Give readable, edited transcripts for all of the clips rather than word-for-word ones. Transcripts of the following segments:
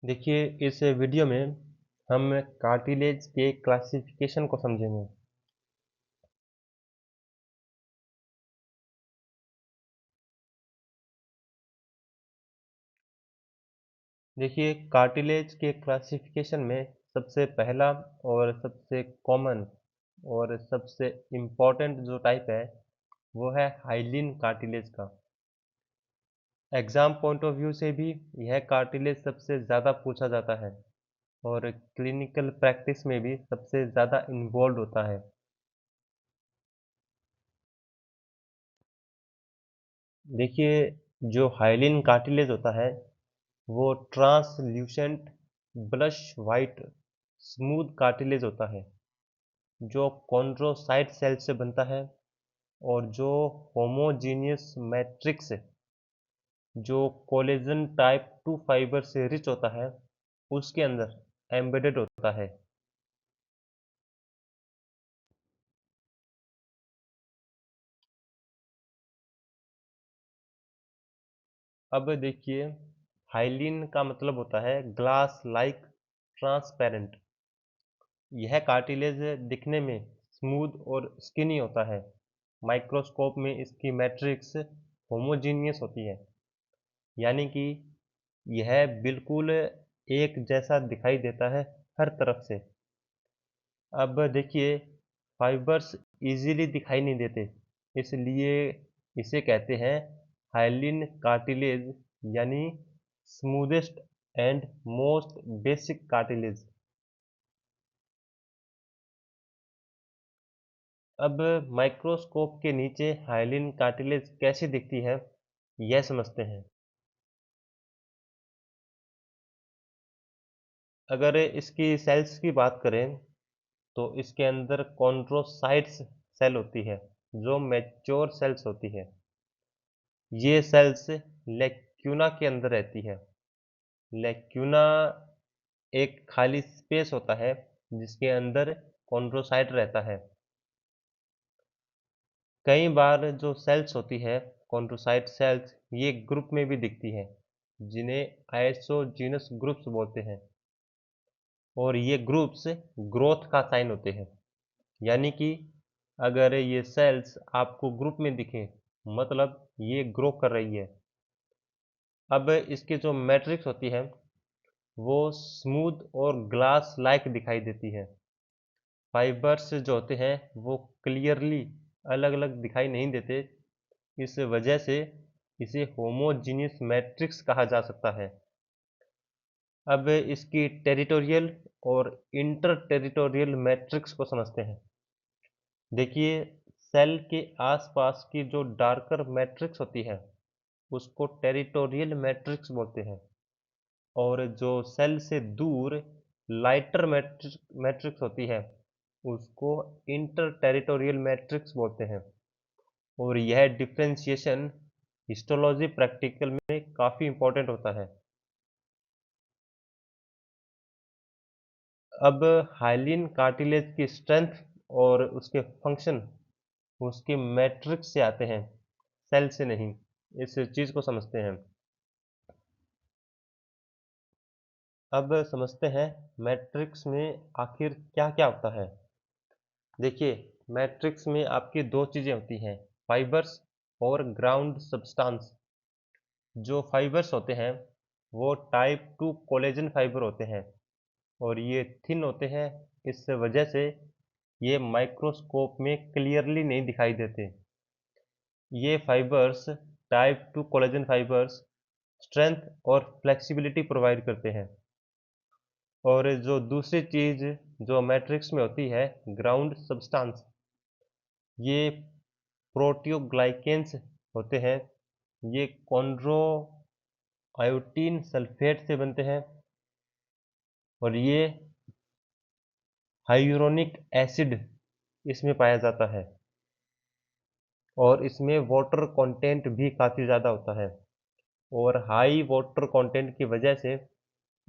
देखिए इस वीडियो में हम कार्टिलेज के क्लासिफिकेशन को समझेंगे। देखिए कार्टिलेज के क्लासिफिकेशन में सबसे पहला और सबसे कॉमन और सबसे इम्पोर्टेंट जो टाइप है वो है हाइलिन कार्टिलेज का। एग्ज़ाम पॉइंट ऑफ व्यू से भी यह कार्टिलेज सबसे ज़्यादा पूछा जाता है और क्लिनिकल प्रैक्टिस में भी सबसे ज़्यादा इन्वॉल्व होता है। देखिए जो हाइलिन कार्टिलेज होता है वो translucent blush white smooth cartilage होता है जो कॉन्ड्रोसाइट सेल से बनता है और जो होमोजीनियस मैट्रिक्स जो कोलेजन टाइप 2 फाइबर से रिच होता है उसके अंदर एम्बेडेड होता है। अब देखिए हाइलिन का मतलब होता है ग्लास लाइक ट्रांसपेरेंट। यह कार्टिलेज दिखने में स्मूथ और स्किनी होता है। माइक्रोस्कोप में इसकी मैट्रिक्स होमोजीनियस होती है, यानी कि यह बिल्कुल एक जैसा दिखाई देता है हर तरफ से। अब देखिए फाइबर्स इजीली दिखाई नहीं देते, इसलिए इसे कहते हैं हाइलिन कार्टिलेज, यानी smoothest and most basic cartilage. अब माइक्रोस्कोप के नीचे हाइलिन कार्टिलेज कैसी दिखती है यह समझते हैं। अगर इसकी सेल्स की बात करें तो इसके अंदर कॉन्ड्रोसाइट्स सेल होती है जो मैच्योर सेल्स होती है। ये सेल्स लेक्यूना के अंदर रहती है। लेक्यूना एक खाली स्पेस होता है जिसके अंदर कॉन्ड्रोसाइट रहता है। कई बार जो सेल्स होती है कॉन्ड्रोसाइट सेल्स ये ग्रुप में भी दिखती है जिन्हें आइसोजीनस ग्रुप्स बोलते हैं, और ये ग्रुप्स ग्रोथ का साइन होते हैं। यानी कि अगर ये सेल्स आपको ग्रुप में दिखें मतलब ये ग्रो कर रही है। अब इसकी जो मैट्रिक्स होती है वो स्मूथ और ग्लास लाइक दिखाई देती है। फाइबर्स जो होते हैं वो क्लियरली अलग अलग दिखाई नहीं देते, इस वजह से इसे होमोजीनियस मैट्रिक्स कहा जा सकता है। अब इसकी टेरिटोरियल और इंटर टेरिटोरियल मैट्रिक्स को समझते हैं। देखिए सेल के आसपास की जो डार्कर मैट्रिक्स होती है उसको टेरिटोरियल मैट्रिक्स बोलते हैं, और जो सेल से दूर लाइटर मैट्रिक्स होती है उसको इंटर टेरिटोरियल मैट्रिक्स बोलते हैं। और यह डिफ्रेंशिएशन हिस्टोलॉजी प्रैक्टिकल में काफ़ी इंपॉर्टेंट होता है। अब हाइलिन कार्टिलेज की स्ट्रेंथ और उसके फंक्शन उसके मैट्रिक्स से आते हैं, सेल से नहीं। इस चीज़ को समझते हैं। अब समझते हैं मैट्रिक्स में आखिर क्या क्या होता है। देखिए मैट्रिक्स में आपकी दो चीज़ें होती हैं, फाइबर्स और ग्राउंड सब्सटेंस। जो फाइबर्स होते हैं वो टाइप 2 कोलेजन फाइबर होते हैं और ये थिन होते हैं, इस वजह से ये माइक्रोस्कोप में क्लियरली नहीं दिखाई देते। ये fibres type 2 collagen fibres strength और फ्लेक्सिबिलिटी प्रोवाइड करते हैं। और जो दूसरी चीज़ जो मैट्रिक्स में होती है ग्राउंड सब्सटेंस, ये प्रोटियोग्लाइकेन्स होते हैं। ये कॉन्ड्रो आयोडीन सल्फेट से बनते हैं और ये हाइलुरोनिक एसिड इसमें पाया जाता है, और इसमें वाटर कंटेंट भी काफ़ी ज़्यादा होता है। और हाई वाटर कंटेंट की वजह से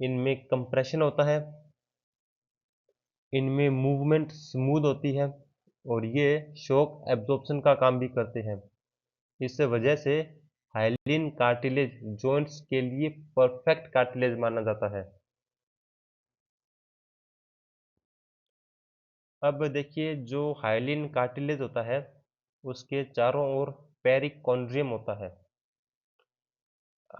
इनमें कंप्रेशन होता है, इनमें मूवमेंट स्मूथ होती है और ये शॉक एब्जॉर्प्शन का काम भी करते हैं। इस वजह से हाइलिन कार्टिलेज जॉइंट्स के लिए परफेक्ट कार्टिलेज माना जाता है। अब देखिए जो हाइलिन कार्टिलेज होता है उसके चारों ओर पेरिकॉन्ड्रियम होता है।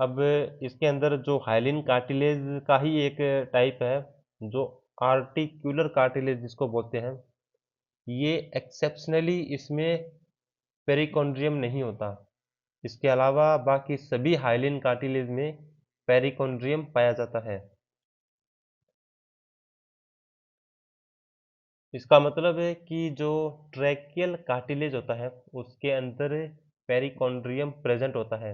अब इसके अंदर जो हाइलिन कार्टिलेज का ही एक टाइप है जो आर्टिक्यूलर कार्टिलेज जिसको बोलते हैं, ये एक्सेप्शनली इसमें पेरिकॉन्ड्रियम नहीं होता। इसके अलावा बाकी सभी हाइलिन कार्टिलेज में पेरिकॉन्ड्रियम पाया जाता है। इसका मतलब है कि जो ट्रैकियल कार्टिलेज होता है उसके अंदर पेरिकॉन्ड्रियम प्रेजेंट होता है,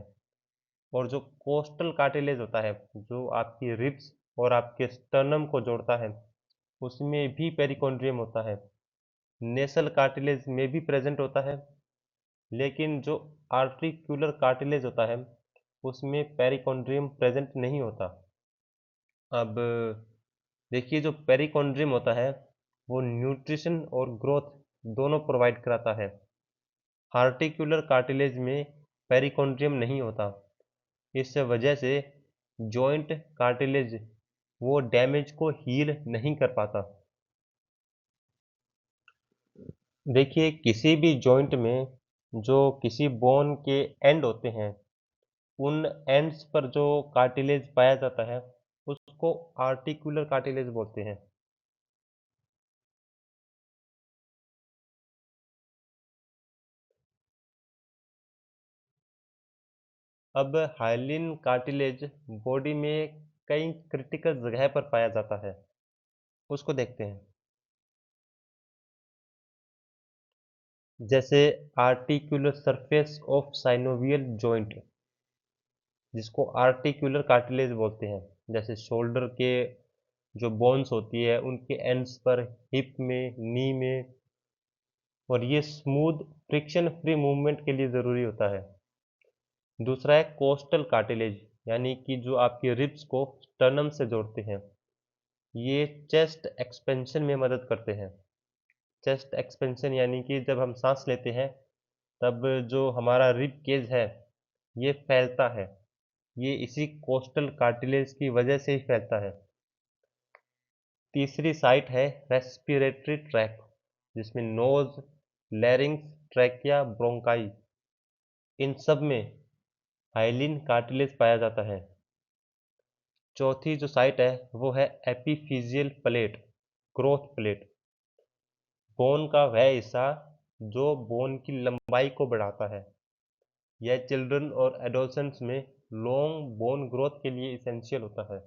और जो कोस्टल कार्टिलेज होता है जो आपकी रिब्स और आपके स्टर्नम को जोड़ता है उसमें भी पेरिकॉन्ड्रियम होता है। नेसल कार्टिलेज में भी प्रेजेंट होता है, लेकिन जो आर्टिक्यूलर कार्टिलेज होता है उसमें पेरिकॉन्ड्रियम प्रेजेंट नहीं होता। अब देखिए जो पेरिकॉन्ड्रियम होता है वो न्यूट्रिशन और ग्रोथ दोनों प्रोवाइड कराता है। आर्टिक्यूलर कार्टिलेज में पेरिकॉन्ड्रियम नहीं होता, इस वजह से जॉइंट कार्टिलेज वो डैमेज को हील नहीं कर पाता। देखिए किसी भी जॉइंट में जो किसी बोन के एंड होते हैं उन एंड्स पर जो कार्टिलेज पाया जाता है उसको आर्टिकुलर कार्टिलेज बोलते हैं। अब हाइलिन कार्टिलेज बॉडी में कई क्रिटिकल जगह पर पाया जाता है, उसको देखते हैं। जैसे articular surface of synovial joint जिसको आर्टिकुलर कार्टिलेज बोलते हैं, जैसे शोल्डर के जो बोन्स होती है उनके एंड्स पर, हिप में, नी में, और ये स्मूथ फ्रिक्शन फ्री मूवमेंट के लिए ज़रूरी होता है। दूसरा है कोस्टल कार्टिलेज, यानी कि जो आपके रिब्स को स्टर्नम से जोड़ते हैं, ये चेस्ट एक्सपेंशन में मदद करते हैं। चेस्ट एक्सपेंशन यानी कि जब हम सांस लेते हैं तब जो हमारा रिब केज है ये फैलता है, ये इसी कोस्टल कार्टिलेज की वजह से ही फैलता है। तीसरी साइट है रेस्पिरेटरी ट्रैक जिसमें नोज, लैरिंग्स, ट्रैकिया, ब्रोंकाई, इन सब में हाइलिन कार्टिलेज पाया जाता है। चौथी जो साइट है वो है epiphyseal plate, growth plate, bone का वह हिस्सा जो बोन की लंबाई को बढ़ाता है। यह चिल्ड्रन और एडोलसेंट्स में लॉन्ग बोन ग्रोथ के लिए इसेंशियल होता है।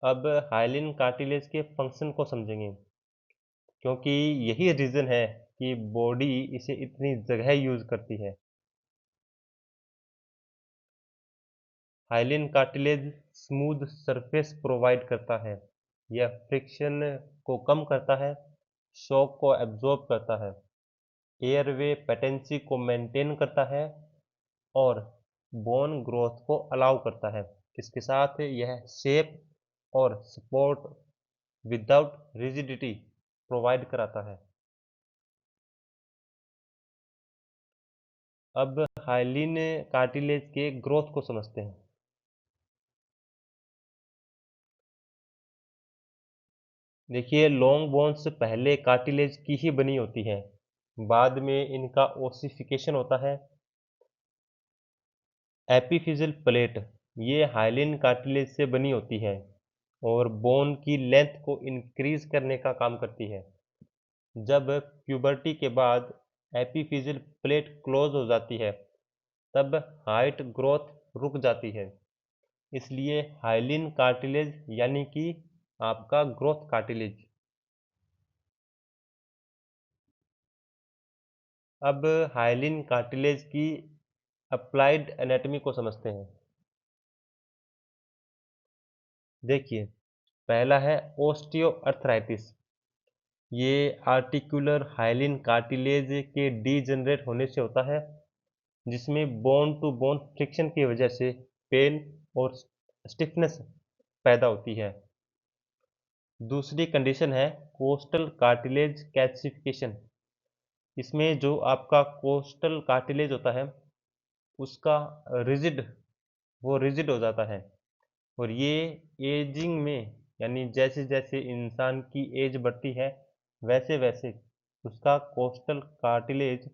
अब हाइलिन कार्टिलेज के फंक्शन को समझेंगे, क्योंकि यही रीज़न है कि बॉडी इसे इतनी जगह यूज़ करती है। Hyaline cartilage smooth surface provide करता है, यह फ्रिक्शन को कम करता है, शॉक को एब्जॉर्ब करता है, एयरवे पेटेंसी को मेंटेन करता है, और बोन ग्रोथ को अलाउ करता है। इसके साथ यह शेप और सपोर्ट विदाउट रिजिडिटी प्रोवाइड कराता है। अब हाइलिन कार्टिलेज के ग्रोथ को समझते हैं। देखिए लॉन्ग बोन्स पहले कार्टिलेज की ही बनी होती है, बाद में इनका ओसिफिकेशन होता है। एपिफिजियल प्लेट ये हाइलिन कार्टिलेज से बनी होती है और बोन की लेंथ को इंक्रीज करने का काम करती है। जब प्यूबर्टी के बाद एपिफिजियल प्लेट क्लोज हो जाती है तब हाइट ग्रोथ रुक जाती है, इसलिए हाइलिन कार्टिलेज यानी कि आपका ग्रोथ कार्टिलेज। अब हाइलिन कार्टिलेज की अप्लाइड एनाटॉमी को समझते हैं। देखिए पहला है ओस्टियोआर्थराइटिस, ये आर्टिकुलर हाइलिन कार्टिलेज के डीजनरेट होने से होता है जिसमें बोन टू बोन फ्रिक्शन की वजह से पेन और स्टिफनेस पैदा होती है। दूसरी कंडीशन है कोस्टल कार्टिलेज कैल्सिफिकेशन, इसमें जो आपका कोस्टल कार्टिलेज होता है उसका रिजिड वो रिजिड हो जाता है, और ये एजिंग में यानी जैसे जैसे इंसान की एज बढ़ती है वैसे वैसे उसका कोस्टल कार्टिलेज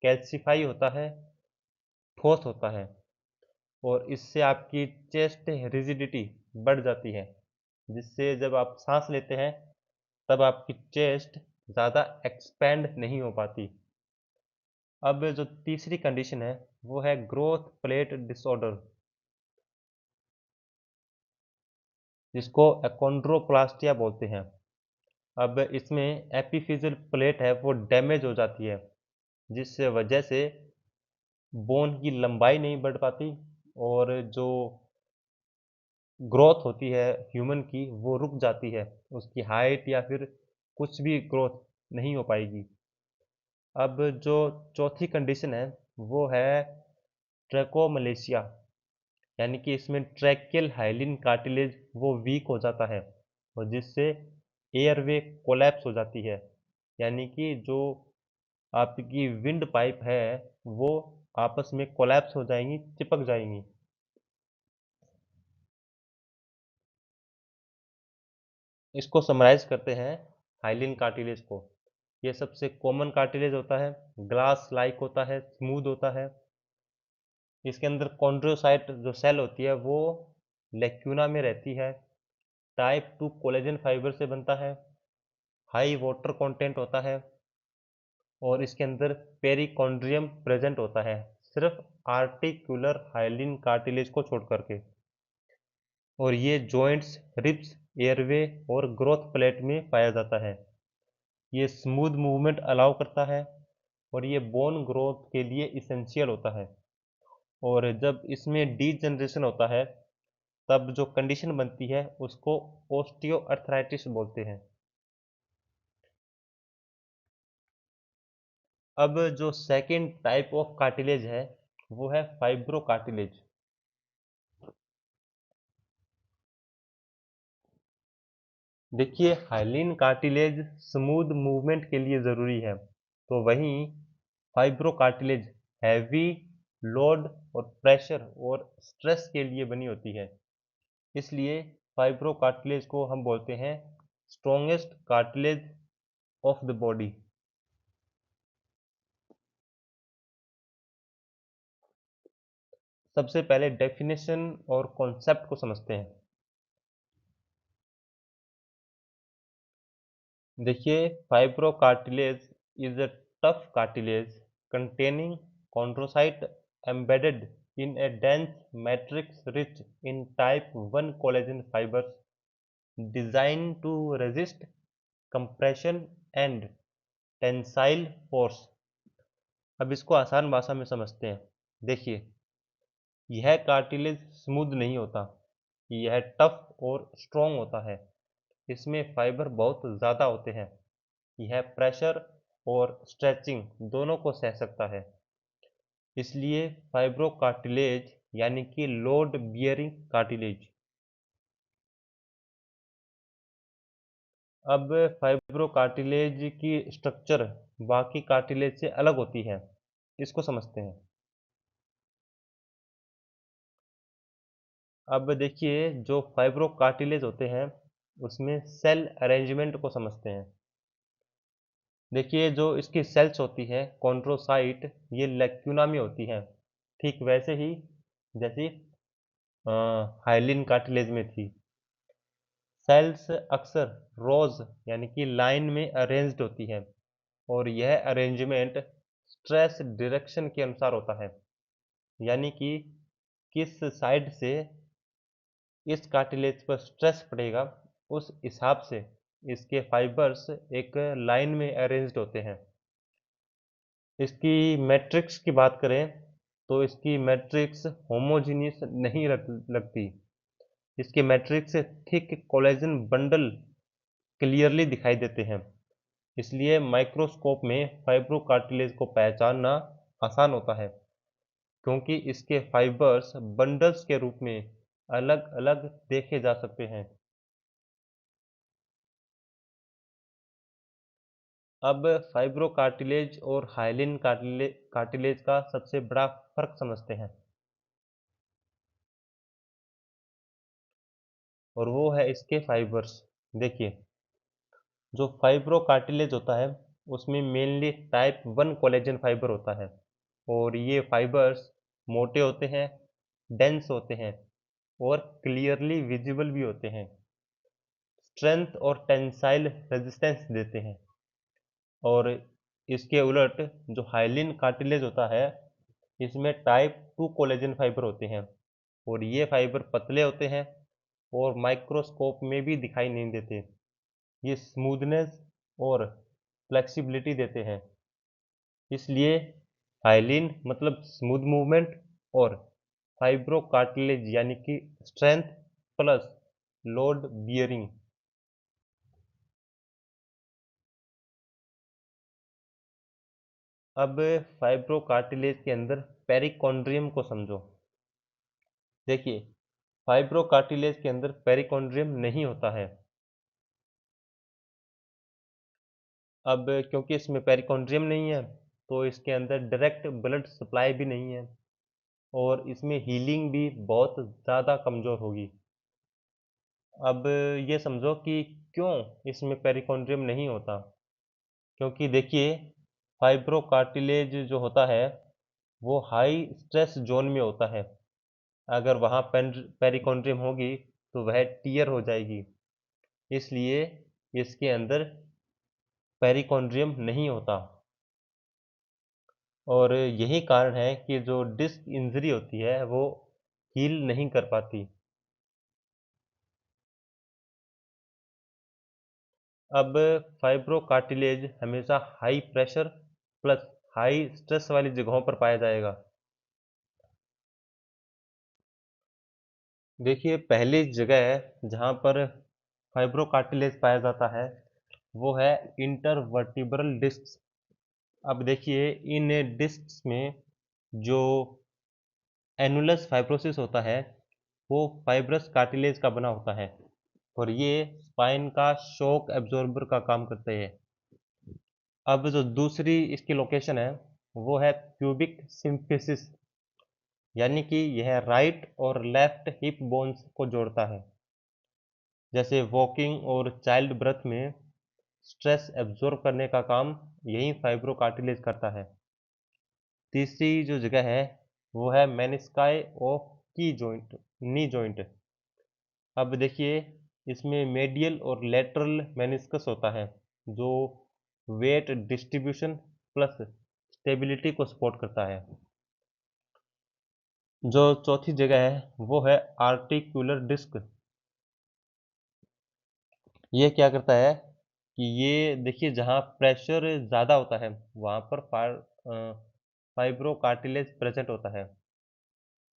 कैल्सिफाई होता है, ठोस होता है, और इससे आपकी चेस्ट रिजिडिटी बढ़ जाती है, जिससे जब आप सांस लेते हैं तब आपकी चेस्ट ज़्यादा एक्सपेंड नहीं हो पाती। अब जो तीसरी कंडीशन है वो है ग्रोथ प्लेट डिसऑर्डर, जिसको एकोंड्रोप्लास्टिया बोलते हैं। अब इसमें एपिफिजियल प्लेट है वो डैमेज हो जाती है, जिस वजह से बोन की लंबाई नहीं बढ़ पाती, और जो ग्रोथ होती है ह्यूमन की वो रुक जाती है, उसकी हाइट या फिर कुछ भी ग्रोथ नहीं हो पाएगी। अब जो चौथी कंडीशन है वो है ट्रैकोमलेशिया, यानी कि इसमें ट्रैकियल हाइलिन कार्टिलेज वो वीक हो जाता है, और जिससे एयरवे कोलैप्स हो जाती है, यानी कि जो आपकी विंड पाइप है वो आपस में कोलैप्स हो जाएंगी, चिपक जाएंगी। इसको समराइज करते हैं हाइलिन कार्टिलेज को। ये सबसे कॉमन कार्टिलेज होता है, ग्लास लाइक होता है, स्मूथ होता है। इसके अंदर कॉन्ड्रोसाइट जो सेल होती है वो लेक्यूना में रहती है, टाइप 2 कोलेजन फाइबर से बनता है, हाई वाटर कंटेंट होता है, और इसके अंदर पेरिकॉन्ड्रियम प्रेजेंट होता है, सिर्फ आर्टिकुलर हाइलिन कार्टिलेज को छोड़ करके। और ये जॉइंट्स, रिब्स, एयरवे और ग्रोथ प्लेट में पाया जाता है। ये स्मूथ मूवमेंट अलाउ करता है, और ये बोन ग्रोथ के लिए इसेंशियल होता है। और जब इसमें डीजनरेशन होता है तब जो कंडीशन बनती है उसको ओस्टियोआर्थराइटिस बोलते हैं। अब जो सेकंड टाइप ऑफ कार्टिलेज है वो है फाइब्रो कार्टिलेज। देखिए, हाइलिन कार्टिलेज स्मूथ मूवमेंट के लिए ज़रूरी है, तो वहीं फाइब्रो कार्टिलेज हैवी लोड और प्रेशर और स्ट्रेस के लिए बनी होती है। इसलिए फाइब्रो कार्टिलेज को हम बोलते हैं strongest cartilage of the body. सबसे पहले डेफिनेशन और कॉन्सेप्ट को समझते हैं। देखिए, fibro cartilage is a tough cartilage containing chondrocyte embedded in a dense matrix rich in type 1 collagen fibers designed to resist compression and tensile force। अब इसको आसान भाषा में समझते हैं। देखिए, यह कार्टिलेज स्मूथ नहीं होता, यह टफ और स्ट्रॉन्ग होता है। इसमें फाइबर बहुत ज़्यादा होते हैं। यह प्रेशर और स्ट्रेचिंग दोनों को सह सकता है, इसलिए फाइब्रो कार्टिलेज यानी कि लोड बियरिंग कार्टिलेज। अब फाइब्रो कार्टिलेज की स्ट्रक्चर बाकी कार्टिलेज से अलग होती है, इसको समझते हैं। अब देखिए, जो फाइब्रो कार्टिलेज होते हैं उसमें सेल अरेंजमेंट को समझते हैं। देखिए, जो इसकी सेल्स होती है कॉन्ड्रोसाइट, ये लेक्यूना में होती हैं, ठीक वैसे ही जैसी हाइलिन कार्टिलेज में थी। सेल्स अक्सर रोज यानी कि लाइन में अरेंज्ड होती है, और यह अरेंजमेंट स्ट्रेस डायरेक्शन के अनुसार होता है, यानी कि किस साइड से इस कार्टिलेज पर स्ट्रेस पड़ेगा उस हिसाब से इसके फाइबर्स एक लाइन में अरेंज्ड होते हैं। इसकी मैट्रिक्स की बात करें तो इसकी मैट्रिक्स होमोजीनियस नहीं लगती। इसके matrix thick collagen bundle clearly दिखाई देते हैं, इसलिए माइक्रोस्कोप में फाइब्रो कार्टिलेज को पहचानना आसान होता है, क्योंकि इसके फाइबर्स बंडल्स के रूप में अलग अलग देखे जा सकते हैं। अब फाइब्रो कार्टिलेज और हाइलिन कार्टिलेज का सबसे बड़ा फर्क समझते हैं। और वो है इसके फाइबर्स। देखिए, जो फाइब्रो कार्टिलेज होता है उसमें मेनली टाइप 1 कोलेजन फाइबर होता है, और ये फाइबर्स मोटे होते हैं, डेंस होते हैं और क्लियरली विजिबल भी होते हैं, स्ट्रेंथ और टेंसाइल रेजिस्टेंस देते हैं। और इसके उलट जो हाइलिन कार्टिलेज होता है इसमें टाइप 2 कोलेजन फाइबर होते हैं, और ये फाइबर पतले होते हैं और माइक्रोस्कोप में भी दिखाई नहीं देते। ये स्मूथनेस और फ्लेक्सिबिलिटी देते हैं। इसलिए हाइलिन मतलब स्मूथ मूवमेंट, और फाइब्रो कार्टिलेज यानी कि स्ट्रेंथ प्लस लोड बियरिंग। अब फाइब्रो कार्टिलेज के अंदर पेरिकॉन्ड्रियम को समझो। देखिए, फाइब्रो कार्टिलेज के अंदर पेरिकॉन्ड्रियम नहीं होता है। अब क्योंकि इसमें पेरिकॉन्ड्रियम नहीं है तो इसके अंदर डायरेक्ट ब्लड सप्लाई भी नहीं है, और इसमें हीलिंग भी बहुत ज़्यादा कमज़ोर होगी। अब ये समझो कि क्यों इसमें पेरिकॉन्ड्रियम नहीं होता। क्योंकि देखिए, फाइब्रो कार्टिलेज जो होता है वो हाई स्ट्रेस जोन में होता है। अगर वहाँ पेरिकॉन्ड्रियम होगी तो वह टीयर हो जाएगी, इसलिए इसके अंदर पेरिकॉन्ड्रियम नहीं होता। और यही कारण है कि जो डिस्क इंजरी होती है वो हील नहीं कर पाती। अब फाइब्रो कार्टिलेज हमेशा high pressure plus high stress वाली जगहों पर पाया जाएगा। देखिए, पहली जगह है जहाँ पर फाइब्रो कार्टिलेज पाया जाता है वो है इंटरवर्टिब्रल डिस्क। अब देखिए, इन डिस्क्स में जो एनुलस फाइब्रोसिस होता है वो फाइब्रस कार्टिलेज का बना होता है, और ये स्पाइन का शॉक एब्जॉर्बर का काम करते हैं। अब जो दूसरी इसकी लोकेशन है वो है प्यूबिक सिम्फिसिस, यानी कि यह राइट और लेफ्ट हिप बोन्स को जोड़ता है। जैसे वॉकिंग और चाइल्ड बर्थ में स्ट्रेस एब्जॉर्ब करने का काम यही फाइब्रो कार्टिलेज करता है। तीसरी जो जगह है वो है मेनिस्काई ऑफ की जॉइंट, नी जॉइंट। अब देखिए, इसमें मेडियल और लेटरल मेनिस्कस होता है जो वेट डिस्ट्रीब्यूशन प्लस स्टेबिलिटी को सपोर्ट करता है। जो चौथी जगह है वो है आर्टिकुलर डिस्क। ये क्या करता है कि ये देखिए, जहाँ प्रेशर ज़्यादा होता है वहाँ पर फाइब्रो कार्टिलेज प्रेजेंट होता है,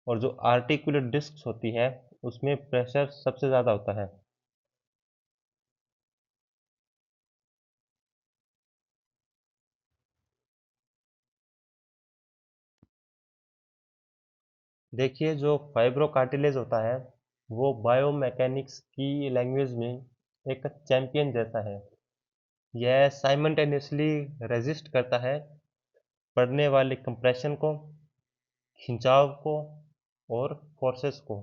और जो आर्टिकुलर डिस्क होती है उसमें प्रेशर सबसे ज़्यादा होता है। देखिए, जो फाइब्रो कार्टिलेज होता है वो बायोमैकेनिक्स की लैंग्वेज में एक चैंपियन जैसा है। यह साइमल्टेनियसली रेजिस्ट करता है पड़ने वाले कंप्रेशन को, खिंचाव को और फोर्सेस को।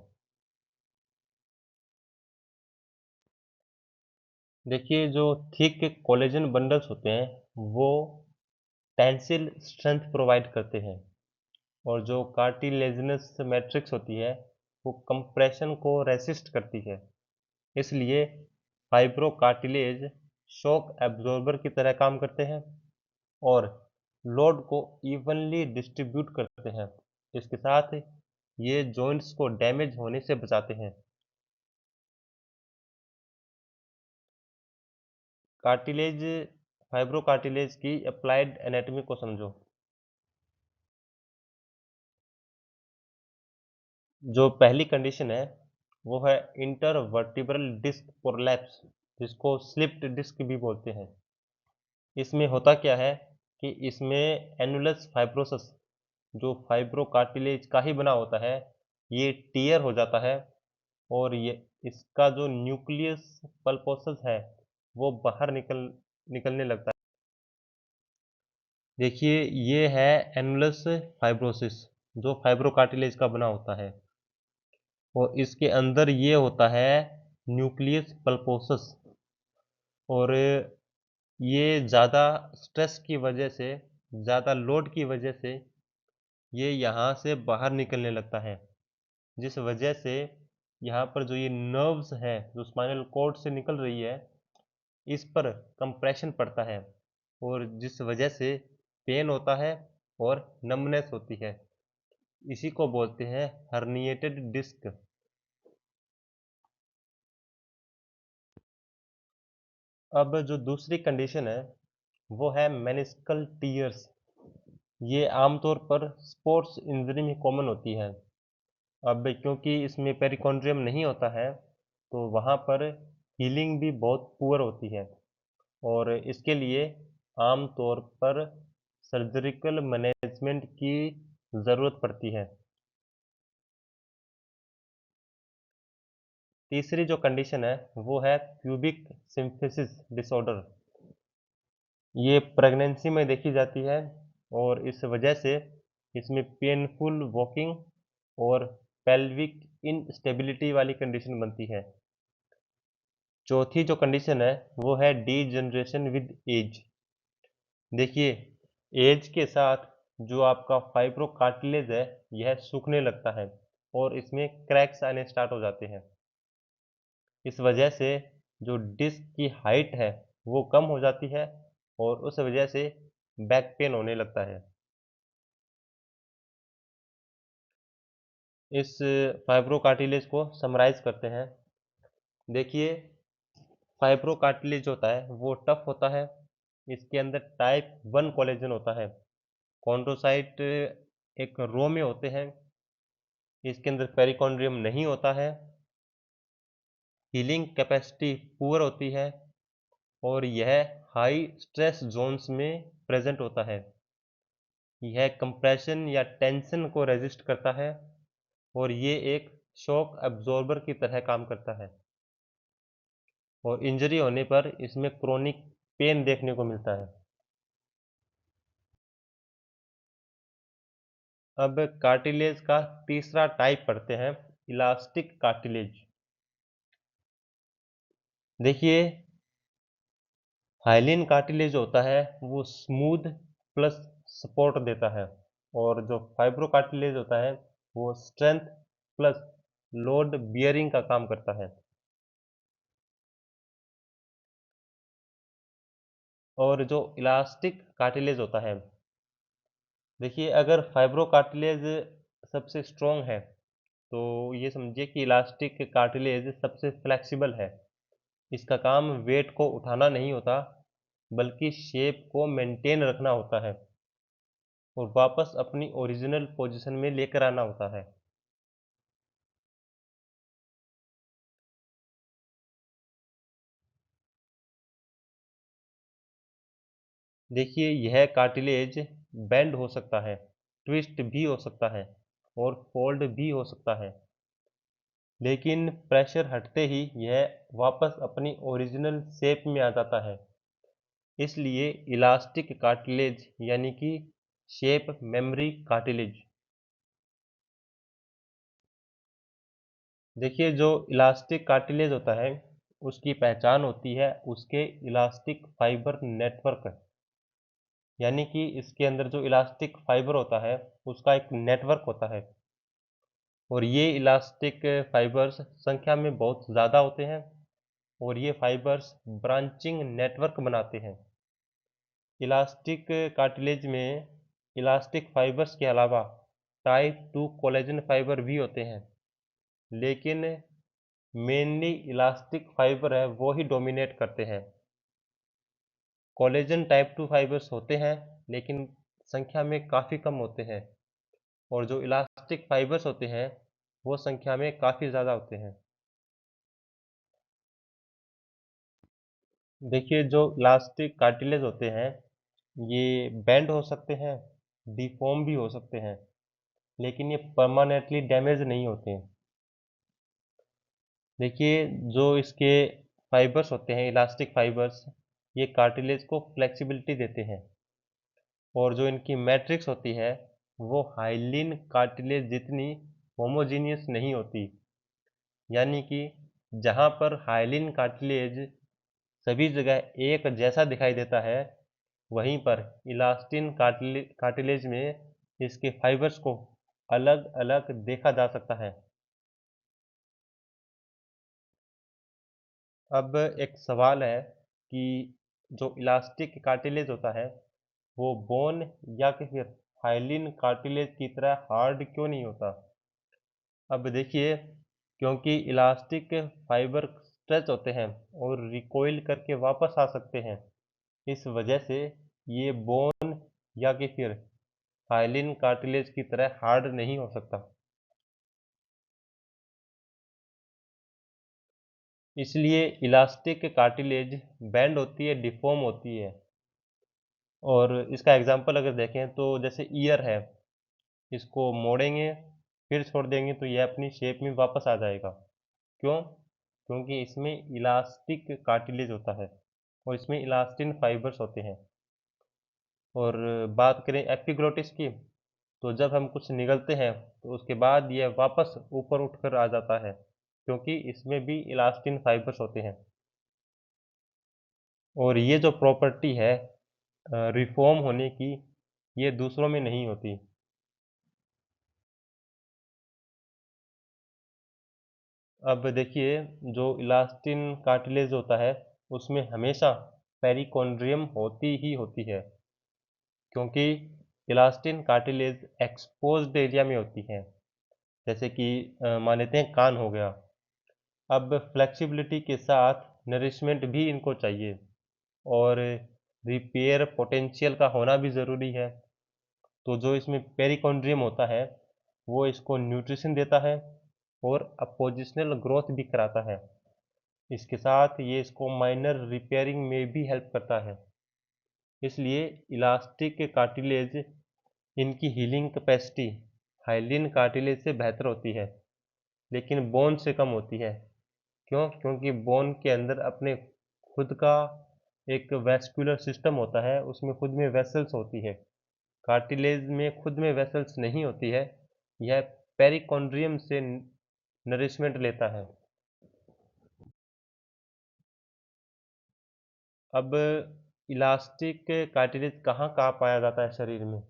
देखिए, जो थिक कोलेजन बंडल्स होते हैं वो टेंसिल स्ट्रेंथ प्रोवाइड करते हैं, और जो कार्टिलेजिनस मैट्रिक्स होती है वो कंप्रेशन को रेसिस्ट करती है। इसलिए फाइब्रो कार्टिलेज शॉक एब्जॉर्बर की तरह काम करते हैं और लोड को इवनली डिस्ट्रीब्यूट करते हैं। इसके साथ ये जॉइंट्स को डैमेज होने से बचाते हैं। कार्टिलेज फाइब्रो कार्टिलेज की अप्लाइड एनाटॉमी को समझो। जो पहली कंडीशन है वो है इंटरवर्टिब्रल डिस्क प्रोलैप्स, जिसको स्लिप्ड डिस्क भी बोलते हैं। इसमें होता क्या है कि इसमें एनुलस फाइब्रोसस जो फाइब्रो कार्टिलेज का ही बना होता है ये टीयर हो जाता है, और ये इसका जो न्यूक्लियस पल्पोसस है वो बाहर निकलने लगता है। देखिए, ये है एनुलस फाइब्रोसिस जो फाइब्रो कार्टिलेज का बना होता है, और इसके अंदर ये होता है न्यूक्लियस पल्पोसस। और ये ज़्यादा स्ट्रेस की वजह से, ज़्यादा लोड की वजह से ये यहाँ से बाहर निकलने लगता है, जिस वजह से यहाँ पर जो ये नर्व्स है जो स्पाइनल कॉर्ड से निकल रही है, इस पर कंप्रेशन पड़ता है और जिस वजह से पेन होता है और नमनेस होती है। इसी को बोलते हैं हर्निएटेड डिस्क। अब जो दूसरी कंडीशन है वो है मेनिस्कल टीयर्स। ये आमतौर पर स्पोर्ट्स इंजरी में कॉमन होती है। अब क्योंकि इसमें पेरिकॉन्ड्रियम नहीं होता है तो वहाँ पर हीलिंग भी बहुत पुअर होती है और इसके लिए आम तौर पर सर्जरिकल मैनेजमेंट की ज़रूरत पड़ती है। तीसरी जो कंडीशन है वो है प्यूबिक सिम्फिसिस डिसऑर्डर। ये प्रेगनेंसी में देखी जाती है और इस वजह से इसमें पेनफुल वॉकिंग और पेल्विक इनस्टेबिलिटी वाली कंडीशन बनती है। चौथी जो कंडीशन है वो है डीजनरेशन विद एज। देखिए, एज के साथ जो आपका फाइब्रोकार्टिलेज है यह सूखने लगता है और इसमें क्रैक्स आने स्टार्ट हो जाते हैं। इस वजह से जो डिस्क की हाइट है वो कम हो जाती है और उस वजह से बैक पेन होने लगता है। इस फाइब्रोकार्टिलेज को समराइज करते हैं। देखिए, फाइब्रोकार्टिलेज होता है वो टफ होता है। इसके अंदर टाइप 1 कोलेजन होता है। कॉन्ड्रोसाइट एक रो में होते हैं। इसके अंदर पेरिकॉन्ड्रियम नहीं होता है। हीलिंग कैपेसिटी पुअर होती है और यह हाई स्ट्रेस जोन्स में प्रेजेंट होता है। यह कंप्रेशन या टेंशन को रेजिस्ट करता है और ये एक शॉक एब्जॉर्बर की तरह काम करता है और इंजरी होने पर इसमें क्रोनिक पेन देखने को मिलता है। अब कार्टिलेज का तीसरा टाइप पढ़ते हैं, इलास्टिक कार्टिलेज। देखिए, हाइलिन कार्टिलेज होता है वो स्मूथ प्लस सपोर्ट देता है और जो फाइब्रो कार्टिलेज होता है वो स्ट्रेंथ प्लस लोड बियरिंग का काम करता है। और जो इलास्टिक कार्टिलेज होता है, देखिए अगर फाइब्रो कार्टिलेज सबसे स्ट्रॉन्ग है तो ये समझिए कि इलास्टिक कार्टिलेज सबसे फ्लेक्सिबल है। इसका काम वेट को उठाना नहीं होता बल्कि शेप को मेंटेन रखना होता है और वापस अपनी ओरिजिनल पोजीशन में लेकर आना होता है। देखिए, यह कार्टिलेज बेंड हो सकता है, ट्विस्ट भी हो सकता है और फोल्ड भी हो सकता है, लेकिन प्रेशर हटते ही यह वापस अपनी ओरिजिनल शेप में आ जाता है। इसलिए इलास्टिक कार्टिलेज यानी कि शेप मेमोरी कार्टिलेज। देखिए, जो इलास्टिक कार्टिलेज होता है उसकी पहचान होती है उसके इलास्टिक फाइबर नेटवर्क, यानी कि इसके अंदर जो इलास्टिक फाइबर होता है उसका एक नेटवर्क होता है और ये इलास्टिक फाइबर्स संख्या में बहुत ज़्यादा होते हैं और ये फाइबर्स ब्रांचिंग नेटवर्क बनाते हैं। इलास्टिक कार्टिलेज में इलास्टिक फाइबर्स के अलावा टाइप 2 कोलेजन फाइबर भी होते हैं, लेकिन मेनली इलास्टिक फाइबर है वो ही डोमिनेट करते हैं। कोलेजन टाइप 2 फाइबर्स होते हैं लेकिन संख्या में काफ़ी कम होते हैं और जो इलास्टिक फाइबर्स होते हैं वो संख्या में काफ़ी ज़्यादा होते हैं। देखिए, जो इलास्टिक कार्टिलेज होते हैं ये बेंड हो सकते हैं, डिफॉर्म भी हो सकते हैं, लेकिन ये परमानेंटली डैमेज नहीं होते। देखिए, जो इसके फाइबर्स होते हैं इलास्टिक फाइबर्स, ये कार्टिलेज को फ्लेक्सिबिलिटी देते हैं और जो इनकी मैट्रिक्स होती है वो हाइलिन कार्टिलेज जितनी होमोजीनियस नहीं होती, यानी कि जहाँ पर हाइलिन कार्टिलेज सभी जगह एक जैसा दिखाई देता है, वहीं पर इलास्टिन कार्टिलेज में इसके फाइबर्स को अलग अलग देखा जा सकता है। अब एक सवाल है कि जो इलास्टिक कार्टिलेज होता है वो बोन या कि फिर हाइलिन कार्टिलेज की तरह हार्ड क्यों नहीं होता। अब देखिए, क्योंकि इलास्टिक फाइबर स्ट्रेच होते हैं और रिकॉइल करके वापस आ सकते हैं, इस वजह से ये बोन या कि फिर हाइलिन कार्टिलेज की तरह हार्ड नहीं हो सकता। इसलिए इलास्टिक कार्टिलेज बेंड होती है, डिफॉर्म होती है। और इसका एग्जांपल अगर देखें तो जैसे ईयर है, इसको मोड़ेंगे फिर छोड़ देंगे तो यह अपनी शेप में वापस आ जाएगा। क्यों? क्योंकि इसमें इलास्टिक कार्टिलेज होता है और इसमें इलास्टिन फाइबर्स होते हैं। और बात करें एपिग्लोटिस की, तो जब हम कुछ निगलते हैं तो उसके बाद यह वापस ऊपर उठकर आ जाता है, क्योंकि इसमें भी इलास्टिन फाइबर्स होते हैं। और ये जो प्रॉपर्टी है रिफॉर्म होने की, ये दूसरों में नहीं होती। अब देखिए, जो इलास्टिन कार्टिलेज होता है उसमें हमेशा पेरिकॉन्ड्रियम होती ही होती है, क्योंकि इलास्टिन कार्टिलेज एक्सपोज्ड एरिया में होती है। जैसे कि मान लेते हैं कान हो गया। अब फ्लेक्सिबिलिटी के साथ नरिशमेंट भी इनको चाहिए और रिपेयर पोटेंशियल का होना भी ज़रूरी है। तो जो इसमें पेरिकॉन्ड्रियम होता है वो इसको न्यूट्रिशन देता है और अपोजिशनल ग्रोथ भी कराता है। इसके साथ ये इसको माइनर रिपेयरिंग में भी हेल्प करता है। इसलिए इलास्टिक कार्टिलेज, इनकी हीलिंग कैपेसिटी हाइलिन कार्टिलेज से बेहतर होती है, लेकिन बोन से कम होती है। क्यों? क्योंकि बोन के अंदर अपने खुद का एक वैस्कुलर सिस्टम होता है, उसमें खुद में वेसल्स होती है। कार्टिलेज में खुद में वेसल्स नहीं होती है, यह पेरिकॉन्ड्रियम से नरिशमेंट लेता है। अब इलास्टिक कार्टिलेज कहाँ कहाँ पाया जाता है शरीर में।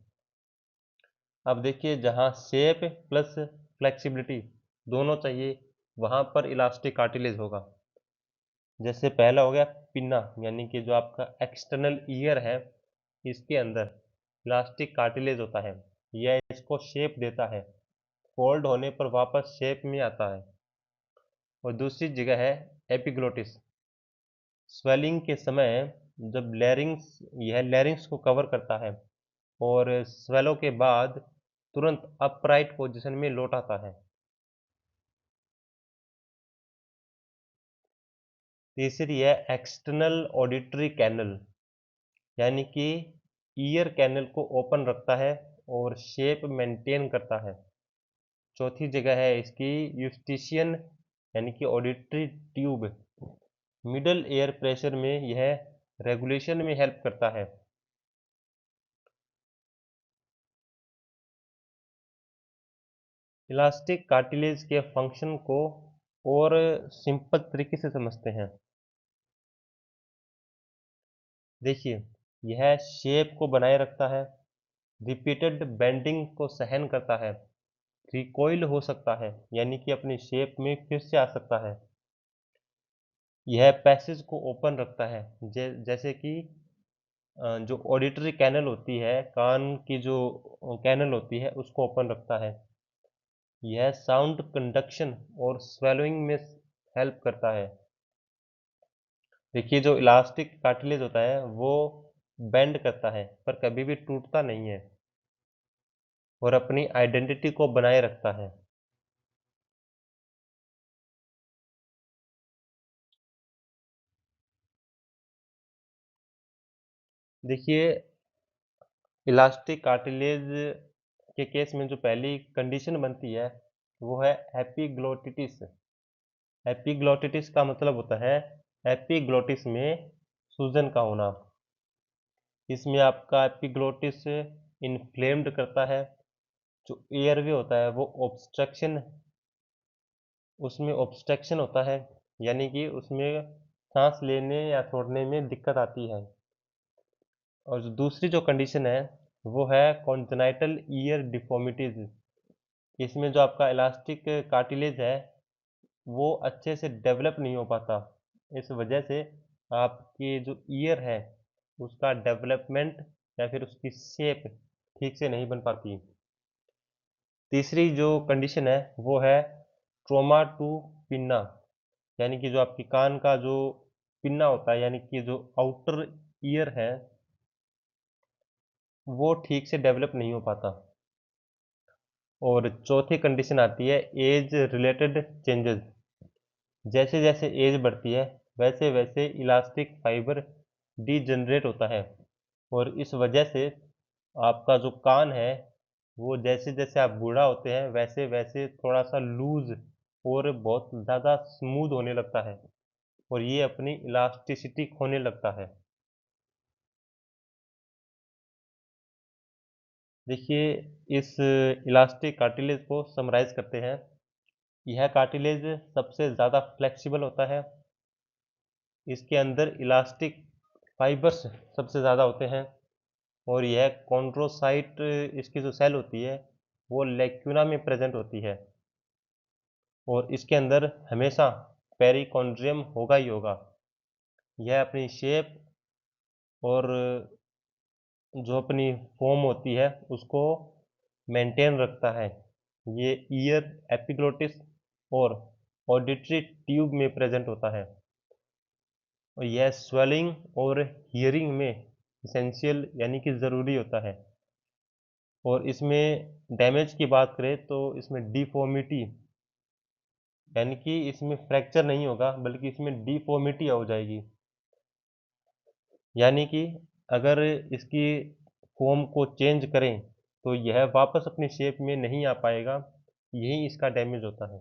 अब देखिए, जहाँ शेप प्लस फ्लेक्सिबिलिटी दोनों चाहिए वहाँ पर इलास्टिक कार्टिलेज होगा। जैसे पहला हो गया पिन्ना, यानी कि जो आपका एक्सटर्नल ईयर है, इसके अंदर इलास्टिक कार्टिलेज होता है। यह इसको शेप देता है, फोल्ड होने पर वापस शेप में आता है। और दूसरी जगह है एपिग्लोटिस। स्वेलिंग के समय जब लैरिंग्स, यह लैरिंग्स को कवर करता है और स्वेलो के बाद तुरंत अपराइट पोजीशन में लौट आता है। तीसरी है एक्सटर्नल ऑडिटरी कैनल, यानी कि ईयर कैनल को ओपन रखता है और शेप मेंटेन करता है। चौथी जगह है इसकी यूस्टिशियन, यानी कि auditory tube. Middle air pressure में यह रेगुलेशन में हेल्प करता है। इलास्टिक कार्टिलेज के फंक्शन को और सिंपल तरीके से समझते हैं। देखिए, यह शेप को बनाए रखता है, रिपीटेड बेंडिंग को सहन करता है, रिकॉइल हो सकता है यानी कि अपनी शेप में फिर से आ सकता है, यह पैसेज को ओपन रखता है, जैसे कि जो ऑडिटरी कैनल होती है, कान की जो कैनल होती है उसको ओपन रखता है। यह साउंड कंडक्शन और स्वेलोइंग में हेल्प करता है। देखिए, जो इलास्टिक कार्टिलेज होता है वो बेंड करता है पर कभी भी टूटता नहीं है और अपनी आइडेंटिटी को बनाए रखता है। देखिए, इलास्टिक कार्टिलेज के केस में जो पहली कंडीशन बनती है वो है एपिग्लोटिटिस। एपिग्लोटिटिस का मतलब होता है एपिग्लोटिस में सूजन का होना। इसमें आपका एपिग्लोटिस इन्फ्लेम्ड करता है। जो एयरवे होता है वो ऑब्स्ट्रक्शन, उसमें ऑब्स्ट्रक्शन होता है, यानी कि उसमें सांस लेने या छोड़ने में दिक्कत आती है। और जो दूसरी जो कंडीशन है वो है कॉन्जेनाइटल ईयर डिफॉर्मिटीज। इसमें जो आपका इलास्टिक कार्टिलेज है वो अच्छे से डेवलप नहीं हो पाता। इस वजह से आपकी जो ईयर है उसका डेवलपमेंट या फिर उसकी शेप ठीक से नहीं बन पाती। तीसरी जो कंडीशन है वो है ट्रोमा टू पिन्ना, यानी कि जो आपकी कान का जो पिन्ना होता है यानी कि जो आउटर ईयर है वो ठीक से डेवलप नहीं हो पाता। और चौथी कंडीशन आती है एज रिलेटेड चेंजेस। जैसे जैसे एज बढ़ती है वैसे वैसे इलास्टिक फाइबर डीजनरेट होता है, और इस वजह से आपका जो कान है वो जैसे जैसे आप बूढ़ा होते हैं वैसे वैसे थोड़ा सा लूज और बहुत ज़्यादा स्मूथ होने लगता है, और ये अपनी इलास्टिसिटी खोने लगता है। देखिए, इस इलास्टिक कार्टिलेज को समराइज करते हैं। यह कार्टिलेज सबसे ज़्यादा फ्लेक्सिबल होता है, इसके अंदर इलास्टिक फाइबर्स सबसे ज़्यादा होते हैं, और यह कॉन्ड्रोसाइट इसकी जो सेल होती है वो लेक्यूना में प्रेजेंट होती है, और इसके अंदर हमेशा पेरिकॉन्ड्रियम होगा ही होगा। यह अपनी शेप और जो अपनी फॉर्म होती है उसको मेंटेन रखता है। ये ईयर एपिग्लोटिस और ऑडिटरी ट्यूब में प्रेजेंट होता है, और यह स्वेलिंग और हियरिंग में इसेंशियल यानी कि ज़रूरी होता है। और इसमें डैमेज की बात करें तो इसमें डिफॉर्मिटी यानी कि इसमें फ्रैक्चर नहीं होगा बल्कि इसमें डिफॉर्मिटी हो जाएगी, यानी कि अगर इसकी फॉर्म को चेंज करें तो यह वापस अपनी शेप में नहीं आ पाएगा। यही इसका डैमेज होता है।